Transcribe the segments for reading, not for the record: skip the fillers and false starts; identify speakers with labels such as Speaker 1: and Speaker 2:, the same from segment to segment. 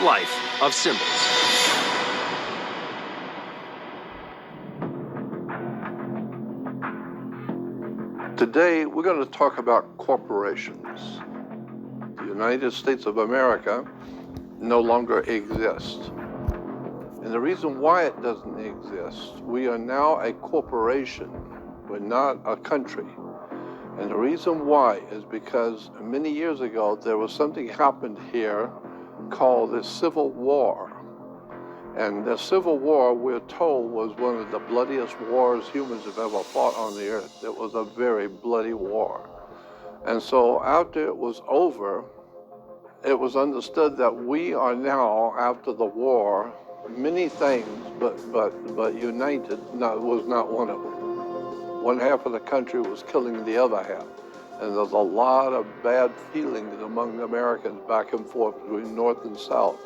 Speaker 1: life of symbols.
Speaker 2: Today, we're going to talk about corporations. The United States of America no longer exists. And the reason why it doesn't exist, we are now a corporation. We're not a country. And the reason why is because many years ago, there was something happened here called the Civil War. And the Civil War, we're told, was one of the bloodiest wars humans have ever fought on the earth. It was a very bloody war. And so after it was over, it was understood that we are now, after the war, many things, but united was not one of them. One half of the country was killing the other half. And there's a lot of bad feelings among the Americans back and forth between North and South.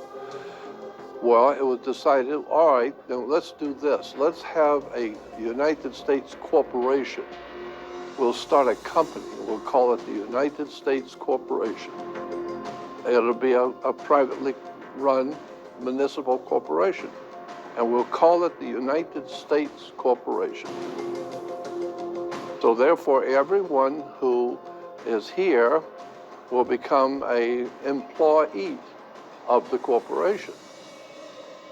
Speaker 2: Well, it was decided, all right, then let's do this. Let's have a United States corporation. We'll start a company. We'll call it the United States Corporation. It'll be a privately run municipal corporation. And we'll call it the United States Corporation. So therefore, everyone who is here will become an employee of the corporation.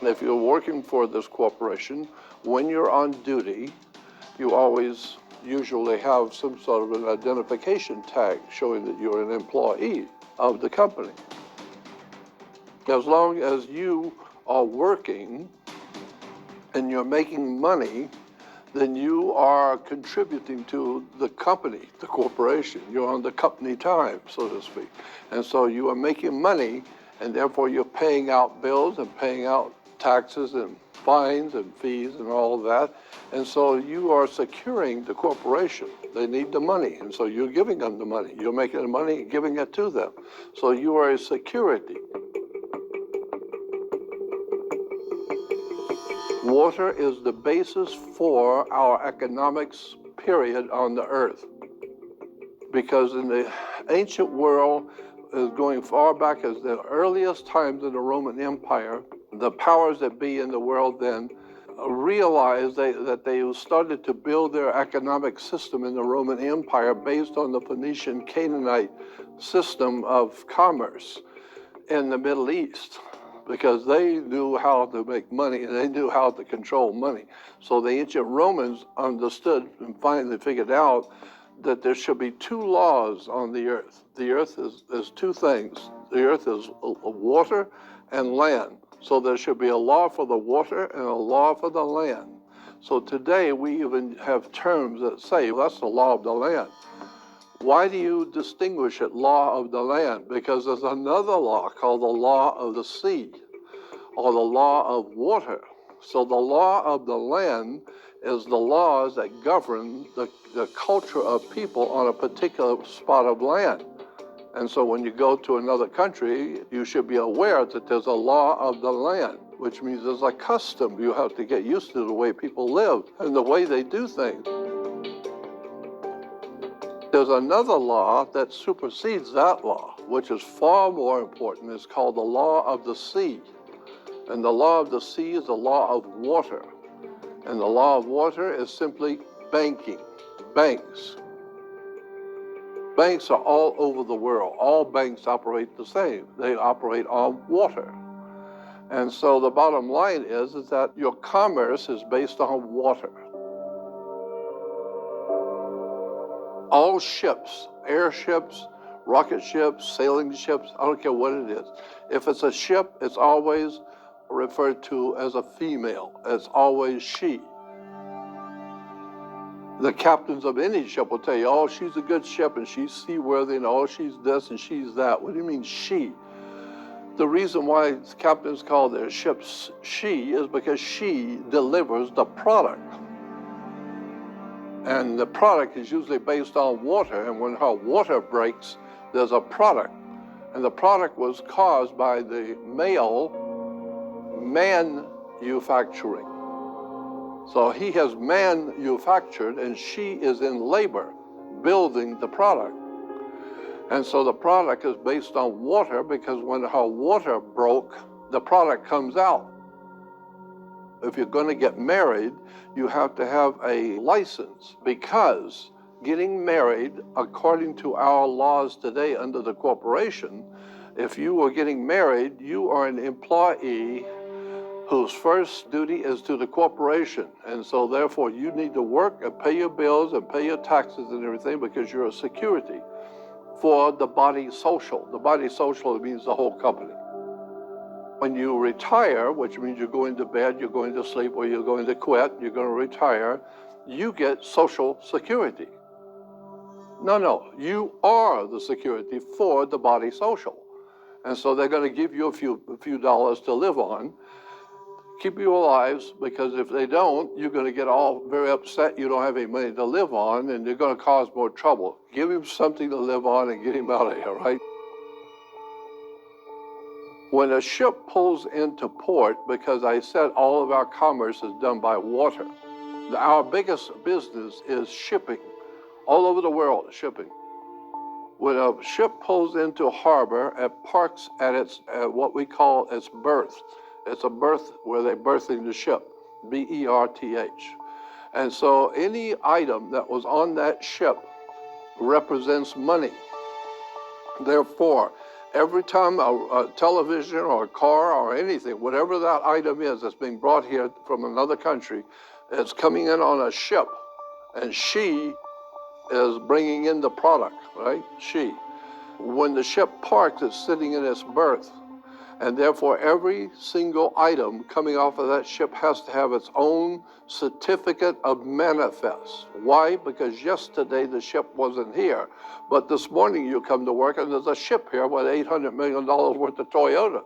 Speaker 2: If you're working for this corporation, when you're on duty, you always usually have some sort of an identification tag showing that you're an employee of the company. As long as you are working and you're making money, then you are contributing to the company, the corporation. You're on the company time, so to speak. And so you are making money, and therefore you're paying out bills and paying out taxes and fines and fees and all of that. And so you are securing the corporation. They need the money, and so you're giving them the money. You're making the money and giving it to them. So you are a security. Water is the basis for our economics, period, on the earth. Because in the ancient world, going far back as the earliest times in the Roman Empire, the powers that be in the world then realized that they started to build their economic system in the Roman Empire based on the Phoenician Canaanite system of commerce in the Middle East, because they knew how to make money and they knew how to control money. So the ancient Romans understood and finally figured out that there should be two laws on the earth. The earth is two things. The earth is water and land. So there should be a law for the water and a law for the land. So today we even have terms that say, well, that's the law of the land. Why do you distinguish it law of the land? Because there's another law called the law of the sea, or the law of water. So the law of the land is the laws that govern the culture of people on a particular spot of land. And so when you go to another country, you should be aware that there's a law of the land, which means there's a custom. You have to get used to the way people live and the way they do things. There's another law that supersedes that law, which is far more important. It's called the law of the sea. And the law of the sea is the law of water. And the law of water is simply banking, banks. Banks are all over the world. All banks operate the same. They operate on water. And so the bottom line is that your commerce is based on water. All ships, airships, rocket ships, sailing ships, I don't care what it is. If it's a ship, it's always referred to as a female. It's always she. The captains of any ship will tell you, oh, she's a good ship and she's seaworthy and oh, she's this and she's that. What do you mean she? The reason why captains call their ships she is because she delivers the product. And the product is usually based on water, and when her water breaks, there's a product. And the product was caused by the male manufacturing. So he has manufactured and she is in labor building the product. And so the product is based on water because when her water broke, the product comes out. If you're going to get married, you have to have a license, because getting married, according to our laws today under the corporation, if you are getting married, you are an employee whose first duty is to the corporation. And so therefore you need to work and pay your bills and pay your taxes and everything, because you're a security for the body social. The body social means the whole company. When you retire, which means you're going to bed, you're going to sleep, or you're going to quit, you're going to retire, you get Social Security. No, you are the security for the body social. And so they're going to give you a few dollars to live on, keep you alive, because if they don't, you're going to get all very upset. You don't have any money to live on, and you're going to cause more trouble. Give him something to live on and get him out of here, right? When a ship pulls into port, because I said all of our commerce is done by water, our biggest business is shipping. All over the world, shipping. When a ship pulls into a harbor, it parks at its what we call its berth. It's a berth where they're berthing the ship, B-E-R-T-H. And so any item that was on that ship represents money. Therefore, every time a television or a car or anything, whatever that item is that's being brought here from another country, it's coming in on a ship, and she is bringing in the product, right? She. When the ship parks, it's sitting in its berth, and therefore every single item coming off of that ship has to have its own certificate of manifest. Why? Because yesterday the ship wasn't here, but this morning you come to work and there's a ship here with $800 million worth of Toyotas.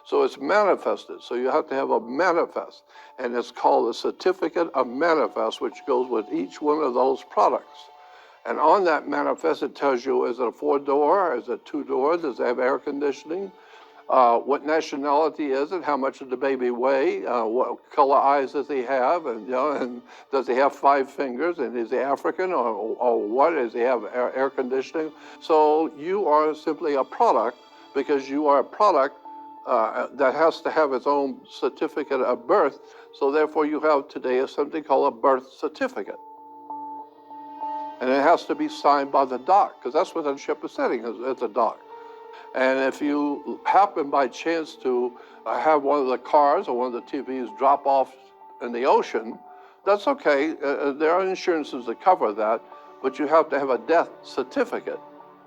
Speaker 2: So it's manifested. So you have to have a manifest, and it's called a certificate of manifest, which goes with each one of those products. And on that manifest, it tells you, is it a 4-door? Is it 2-door? Does it have air conditioning? What nationality is it? How much does the baby weigh? What color eyes does he have? And, and does he have 5 fingers? And is he African or what? Does he have air conditioning? So you are simply a product, because you are a product that has to have its own certificate of birth. So therefore you have today something called a birth certificate. And it has to be signed by the dock, because that's where the ship is sitting, at the dock. And if you happen by chance to have one of the cars or one of the TVs drop off in the ocean, that's okay. There are insurances that cover that, but you have to have a death certificate.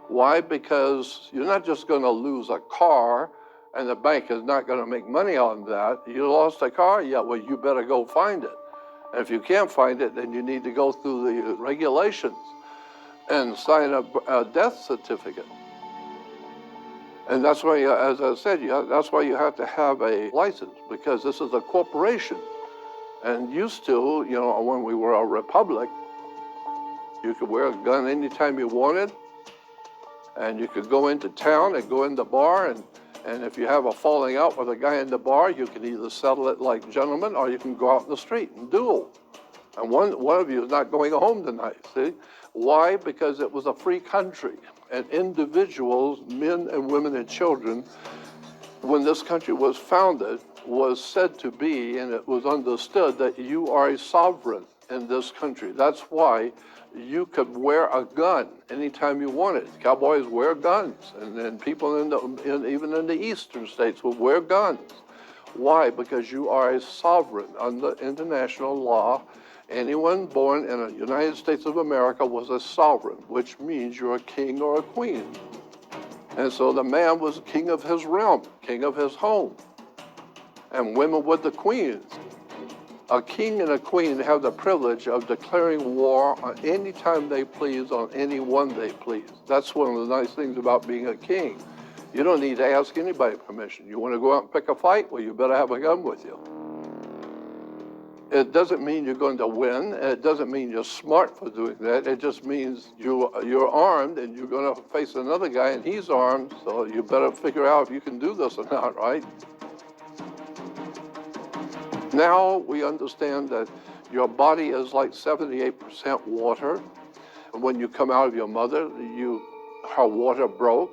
Speaker 2: Why? Because you're not just going to lose a car and the bank is not going to make money on that. You lost a car? Yeah, well, you better go find it. And if you can't find it, then you need to go through the regulations and sign a death certificate. And that's why, as I said, that's why you have to have a license, because this is a corporation. And used to, when we were a republic, you could wear a gun anytime you wanted, and you could go into town and go in the bar, and if you have a falling out with a guy in the bar, you can either settle it like gentlemen, or you can go out in the street and duel. And one of you is not going home tonight, see? Why? Because it was a free country, and individuals, men and women and children, when this country was founded, was said to be, and it was understood that you are a sovereign in this country. That's why you could wear a gun anytime you wanted. Cowboys wear guns, and then people even in the eastern states would wear guns. Why? Because you are a sovereign under international law. Anyone born in the United States of America was a sovereign, which means you're a king or a queen. And so the man was king of his realm, king of his home. And women were the queens. A king and a queen have the privilege of declaring war on any time they please on anyone they please. That's one of the nice things about being a king. You don't need to ask anybody permission. You want to go out and pick a fight? Well, you better have a gun with you. It doesn't mean you're going to win. It doesn't mean you're smart for doing that. It just means you're armed and you're going to face another guy and he's armed, so you better figure out if you can do this or not, right? Now we understand that your body is like 78% water. And when you come out of your mother, her water broke.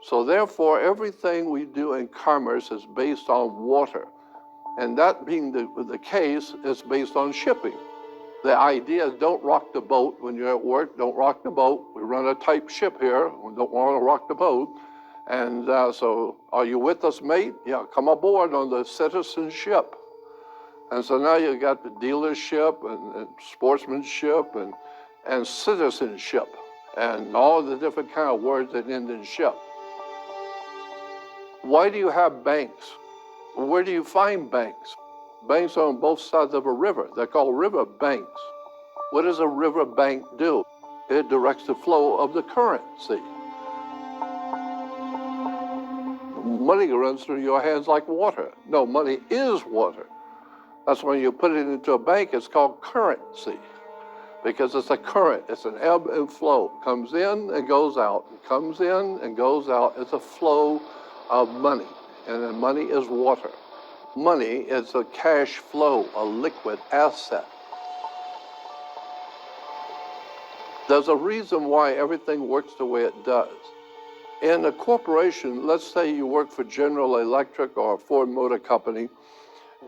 Speaker 2: So therefore, everything we do in commerce is based on water. And that being the case, it's based on shipping. The idea is don't rock the boat when you're at work. Don't rock the boat. We run a tight ship here. We don't want to rock the boat. And so are you with us, mate? Yeah, come aboard on the citizenship. And so now you got the dealership and sportsmanship and citizenship and all the different kind of words that end in ship. Why do you have banks? Where do you find banks? Banks are on both sides of a river. They're called river banks. What does a river bank do? It directs the flow of the currency. Money runs through your hands like water. No, money is water. That's when you put it into a bank, it's called currency. Because it's a current, it's an ebb and flow. Comes in and goes out, comes in and goes out. It's a flow of money, and then money is water. Money is a cash flow, a liquid asset. There's a reason why everything works the way it does. In a corporation, let's say you work for General Electric or Ford Motor Company,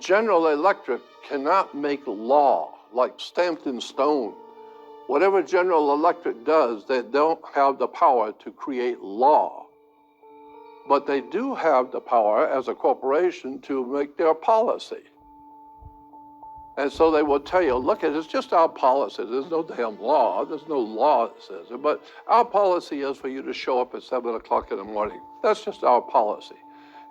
Speaker 2: General Electric cannot make law like stamped in stone. Whatever General Electric does, they don't have the power to create law. But they do have the power as a corporation to make their policy. And so they will tell you, look, it's just our policy. There's no damn law. There's no law that says it. But our policy is for you to show up at 7 o'clock in the morning. That's just our policy.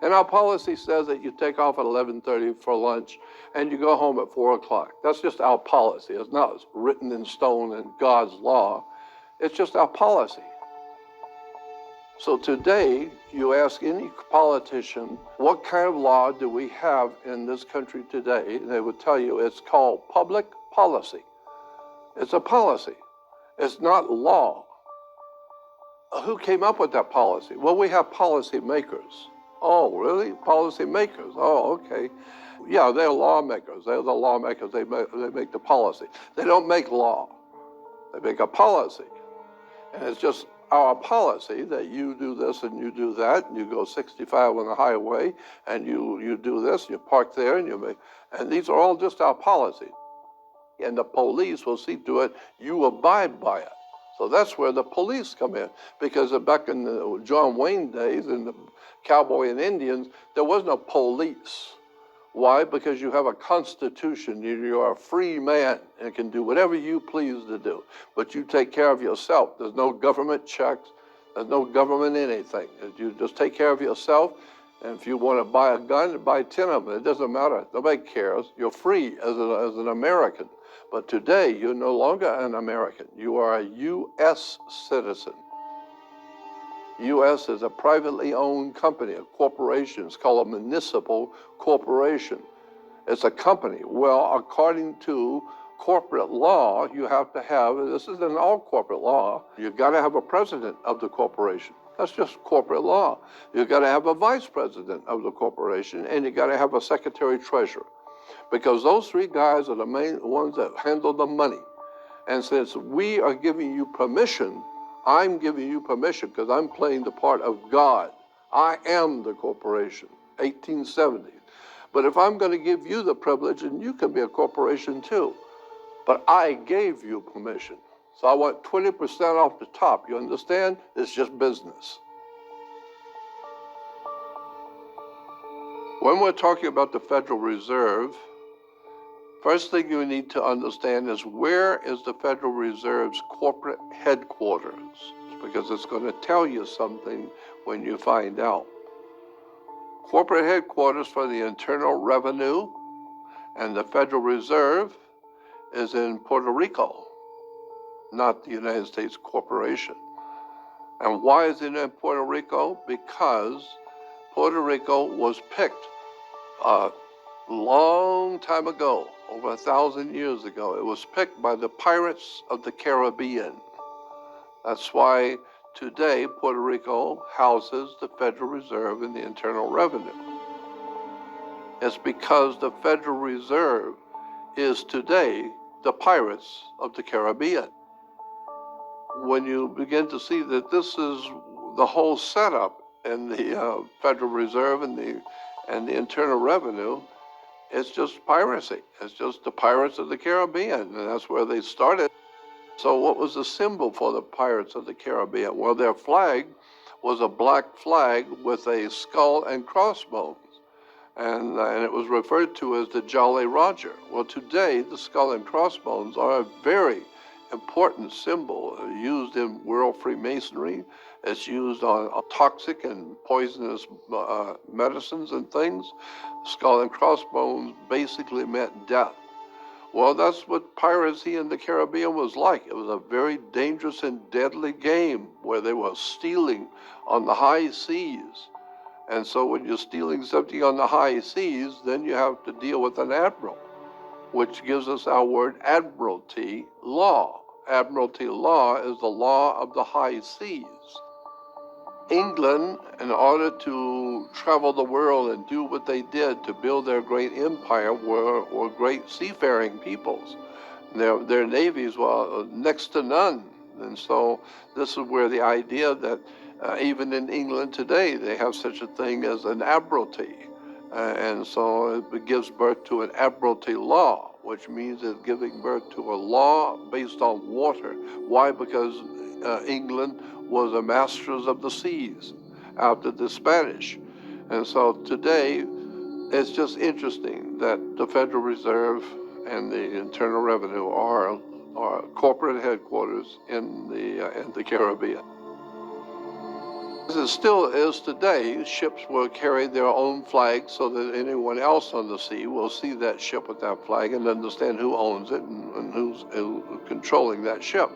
Speaker 2: And our policy says that you take off at 11:30 for lunch and you go home at 4 o'clock. That's just our policy. It's not written in stone in God's law. It's just our policy. So today, you ask any politician, what kind of law do we have in this country today? They would tell you it's called public policy. It's a policy. It's not law. Who came up with that policy? Well, we have policy makers. Oh, really? Policy makers? Oh, okay. Yeah, they're lawmakers. They're the lawmakers. They make the policy. They don't make law. They make a policy. And it's just our policy that you do this and you do that, and you go 65 on the highway, and you do this, you park there, and these are all just our policies. And the police will see to it you abide by it. So that's where the police come in, because back in the John Wayne days, in the cowboy and Indians, there was no police. Why? Because you have a constitution. You are a free man and can do whatever you please to do. But you take care of yourself. There's no government checks. There's no government anything. You just take care of yourself. And if you want to buy a gun, buy 10 of them. It doesn't matter. Nobody cares. You're free as an American. But today, you're no longer an American. You are a U.S. citizen. U.S. is a privately owned company, a corporation. It's called a municipal corporation. It's a company. Well, according to corporate law, you have to have, this is in all corporate law, you've got to have a president of the corporation. That's just corporate law. You've got to have a vice president of the corporation, and you've got to have a secretary treasurer. Because those three guys are the main ones that handle the money. And since we are giving you permission, I'm giving you permission because I'm playing the part of God. I am the corporation, 1870. But if I'm going to give you the privilege, and you can be a corporation too, but I gave you permission. So I want 20% off the top. You understand? It's just business. When we're talking about the Federal Reserve, first thing you need to understand is where is the Federal Reserve's corporate headquarters? Because it's going to tell you something when you find out. Corporate headquarters for the Internal Revenue and the Federal Reserve is in Puerto Rico, not the United States Corporation. And why is it in Puerto Rico? Because Puerto Rico was picked a long time ago, over 1,000 years ago. It was picked by the pirates of the Caribbean. That's why today Puerto Rico houses the Federal Reserve and the Internal Revenue. It's because the Federal Reserve is today the pirates of the Caribbean. When you begin to see that this is the whole setup, and the Federal Reserve and the Internal Revenue, it's just piracy. It's just the Pirates of the Caribbean, and that's where they started. So what was the symbol for the Pirates of the Caribbean? Well, their flag was a black flag with a skull and crossbones. And it was referred to as the Jolly Roger. Well, today, the skull and crossbones are a very important symbol used in world Freemasonry. It's used on toxic and poisonous medicines and things. Skull and crossbones basically meant death. Well, that's what piracy in the Caribbean was like. It was a very dangerous and deadly game where they were stealing on the high seas. And so when you're stealing something on the high seas, then you have to deal with an admiral, which gives us our word admiralty law. Admiralty law is the law of the high seas. England, in order to travel the world and do what they did to build their great empire, were great seafaring peoples. Their navies were next to none. And so this is where the idea that even in England today, they have such a thing as an admiralty. And so it gives birth to an admiralty law, which means it's giving birth to a law based on water. Why? Because England was the masters of the seas after the Spanish. And so today, it's just interesting that the Federal Reserve and the Internal Revenue are corporate headquarters in the Caribbean. As it still is today, ships will carry their own flag so that anyone else on the sea will see that ship with that flag and understand who owns it and who's controlling that ship.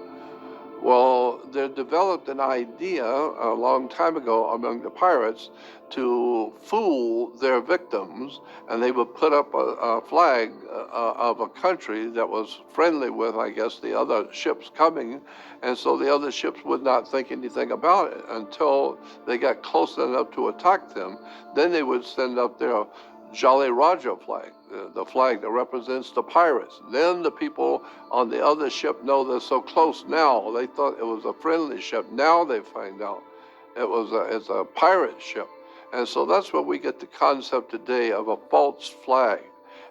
Speaker 2: Well, they developed an idea a long time ago among the pirates to fool their victims, and they would put up a flag of a country that was friendly with, I guess, the other ships coming, and so the other ships would not think anything about it until they got close enough to attack them. Then they would send up their Jolly Roger flag, the flag that represents the pirates. Then the people on the other ship know they're so close now. They thought it was a friendly ship. Now they find out it's a pirate ship. And so that's where we get the concept today of a false flag.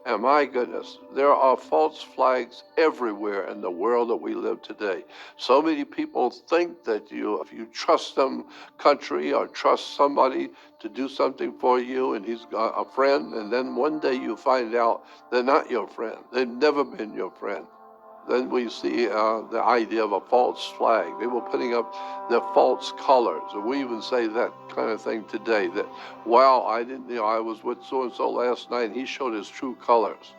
Speaker 2: And my goodness, there are false flags everywhere in the world that we live today. So many people think that if you trust some country or trust somebody to do something for you and he's got a friend, and then one day you find out they're not your friend. They've never been your friend. Then we see the idea of a false flag. They were putting up their false colors. And we even say that kind of thing today, that, wow, I was with so-and-so last night, and he showed his true colors.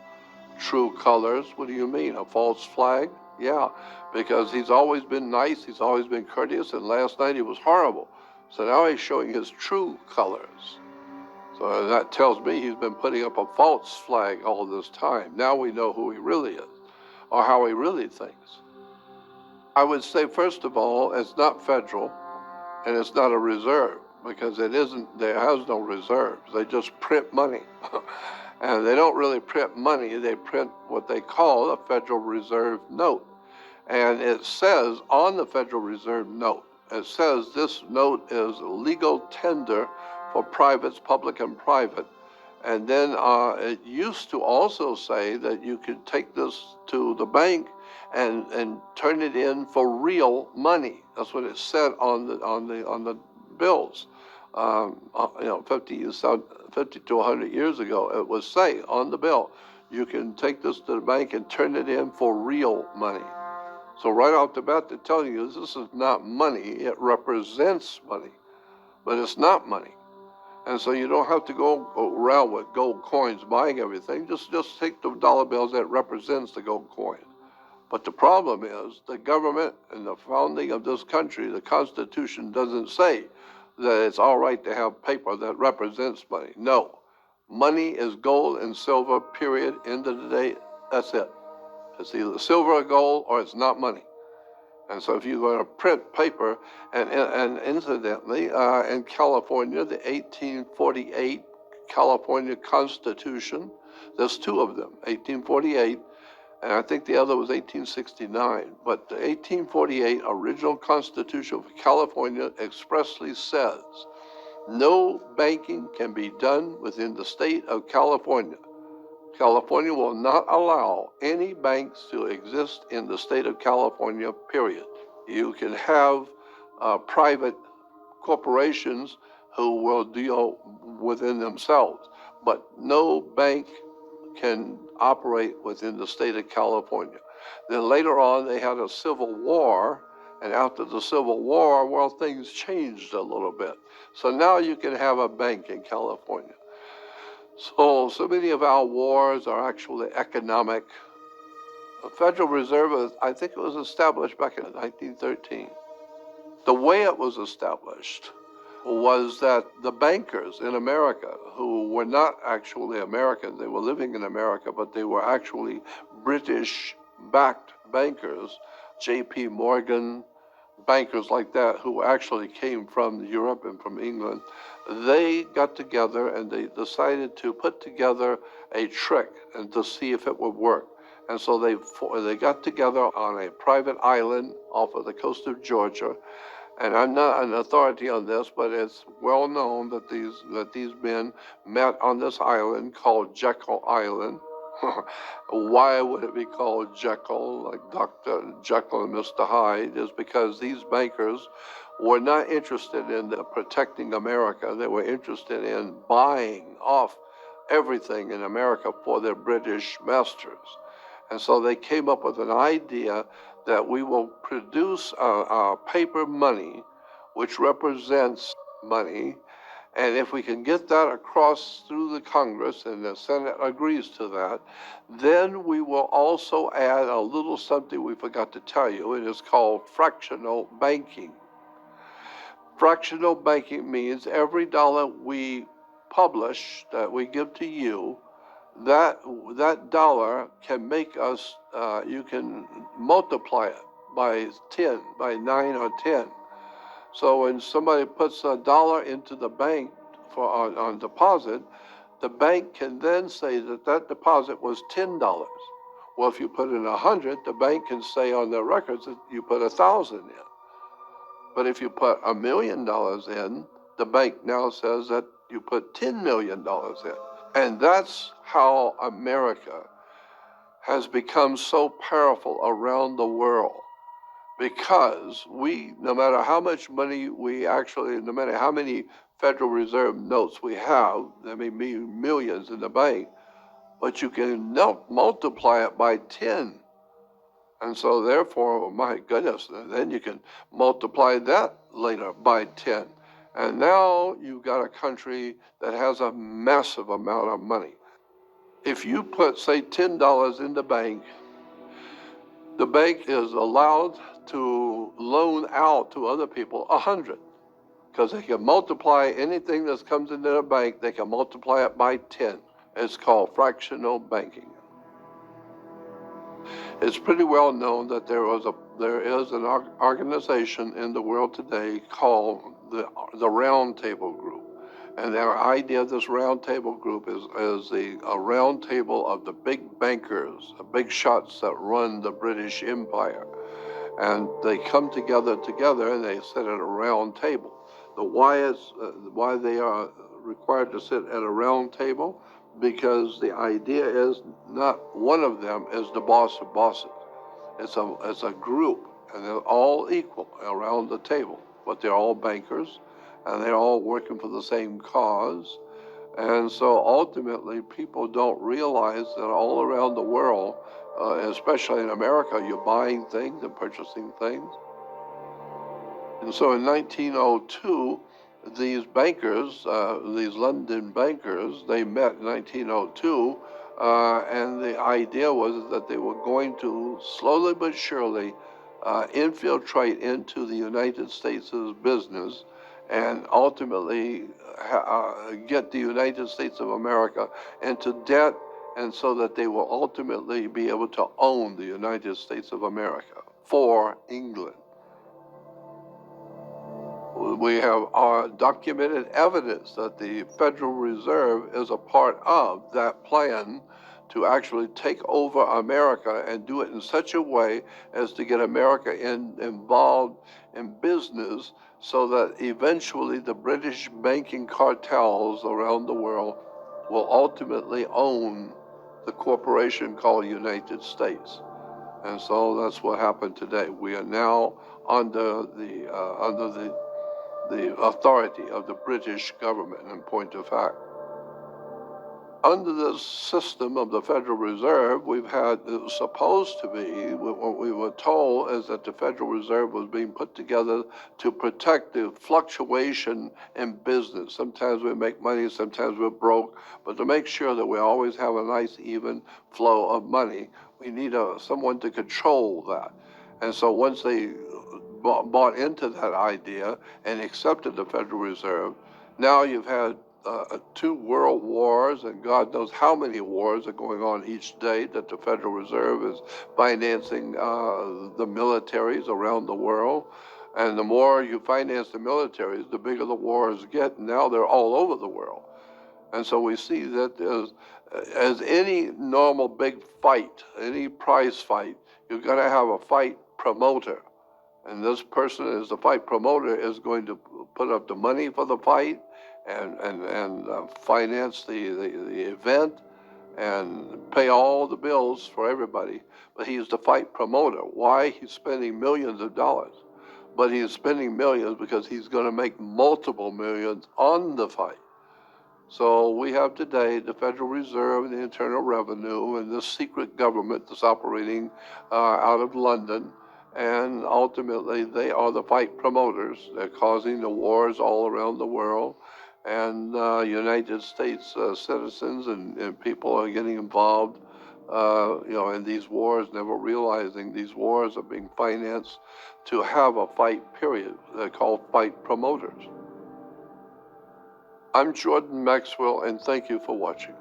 Speaker 2: True colors? What do you mean, a false flag? Yeah, because he's always been nice, he's always been courteous, and last night he was horrible. So now he's showing his true colors. So that tells me he's been putting up a false flag all this time. Now we know who he really is, or how he really thinks. I would say, first of all, it's not federal, and it's not a reserve, because it isn't, there has no reserves. They just print money. And they don't really print money, they print what they call a Federal Reserve note. And it says on the Federal Reserve note, it says this note is legal tender for privates, public and private. And then it used to also say that you could take this to the bank and turn it in for real money. That's what it said on the bills. 50 to 100 years ago, it was say on the bill, you can take this to the bank and turn it in for real money. So right off the bat, they're telling you this is not money. It represents money, but it's not money. And so you don't have to go around with gold coins buying everything. Just take the dollar bills that represents the gold coin. But the problem is the government and the founding of this country, the Constitution doesn't say that it's all right to have paper that represents money. No. Money is gold and silver, period. End of the day, that's it. It's either silver or gold, or it's not money. And so if you're going to print paper, and incidentally, in California, the 1848 California Constitution, there's two of them, 1848, and I think the other was 1869. But the 1848 original Constitution for California expressly says No banking can be done within the state of California. California will not allow any banks to exist in the state of California, period. You can have private corporations who will deal within themselves, but no bank can operate within the state of California. Then later on, they had a civil war, and after the Civil War, well, things changed a little bit. So now you can have a bank in California. So many of our wars are actually economic. The Federal Reserve, I think it was established back in 1913. The way it was established was that the bankers in America, who were not actually Americans, they were living in America, but they were actually British-backed bankers, J.P. Morgan, bankers like that, who actually came from Europe and from England, they got together and they decided to put together a trick and to see if it would work. And so they got together on a private island off of the coast of Georgia. And I'm not an authority on this, but it's well known that these men met on this island called Jekyll Island. Why would it be called Jekyll, like Dr. Jekyll and Mr. Hyde? Is because these bankers were not interested in protecting America. They were interested in buying off everything in America for their British masters. And so they came up with an idea that we will produce paper money, which represents money, and if we can get that across through the Congress and the Senate agrees to that, then we will also add a little something we forgot to tell you. It is called fractional banking. Fractional banking means every dollar we publish, that we give to you, that dollar can make us, you can multiply it by 10, by 9 or 10. So when somebody puts $1 into the bank for on deposit, the bank can then say that deposit was $10. Well, if you put in 100, the bank can say on their records that you put 1,000 in. But if you put $1 million in, the bank now says that you put $10 million in. And that's how America has become so powerful around the world. Because no matter how much money no matter how many Federal Reserve notes we have, there may be millions in the bank, but you can multiply it by 10. And so therefore, my goodness, then you can multiply that later by 10. And now you've got a country that has a massive amount of money. If you put, say, $10 in the bank is allowed to loan out to other people 100, because they can multiply anything that comes into the bank, they can multiply it by 10. It's called fractional banking. It's pretty well known that there is an organization in the world today called the Round Table Group. And their idea of this round table group is a round table of the big bankers, the big shots that run the British Empire. And they come together and they sit at a round table. Why they are required to sit at a round table? Because the idea is not one of them is the boss of bosses. It's a group, and they're all equal around the table, but they're all bankers, and they're all working for the same cause. And so ultimately, people don't realize that all around the world, especially in America, you're buying things and purchasing things. And so in 1902, these bankers, these London bankers, they met in 1902, and the idea was that they were going to slowly but surely infiltrate into the United States' business and ultimately get the United States of America into debt, and so that they will ultimately be able to own the United States of America for England. We have documented evidence that the Federal Reserve is a part of that plan to actually take over America and do it in such a way as to get America involved in business so that eventually the British banking cartels around the world will ultimately own the corporation called United States. And so that's what happened today. We are now under the authority of the British government, in point of fact. Under the system of the Federal Reserve, it was supposed to be, what we were told is that the Federal Reserve was being put together to protect the fluctuation in business. Sometimes we make money, sometimes we're broke, but to make sure that we always have a nice, even flow of money, we need someone to control that. And so once they bought into that idea and accepted the Federal Reserve, now you've had 2 world wars, and God knows how many wars are going on each day that the Federal Reserve is financing the militaries around the world. And the more you finance the militaries, the bigger the wars get. And now they're all over the world. And so we see that as any normal big fight, any prize fight, you're going to have a fight promoter. And this person, as the fight promoter, is going to put up the money for the fight and finance the event and pay all the bills for everybody. But he's the fight promoter. Why? He's spending millions of dollars. But he's spending millions because he's going to make multiple millions on the fight. So we have today the Federal Reserve and the Internal Revenue and this secret government that's operating out of London. And ultimately, they are the fight promoters. They're causing the wars all around the world. And United States citizens and people are getting involved, in these wars, never realizing these wars are being financed to have a fight, period. They're called fight promoters. I'm Jordan Maxwell, and thank you for watching.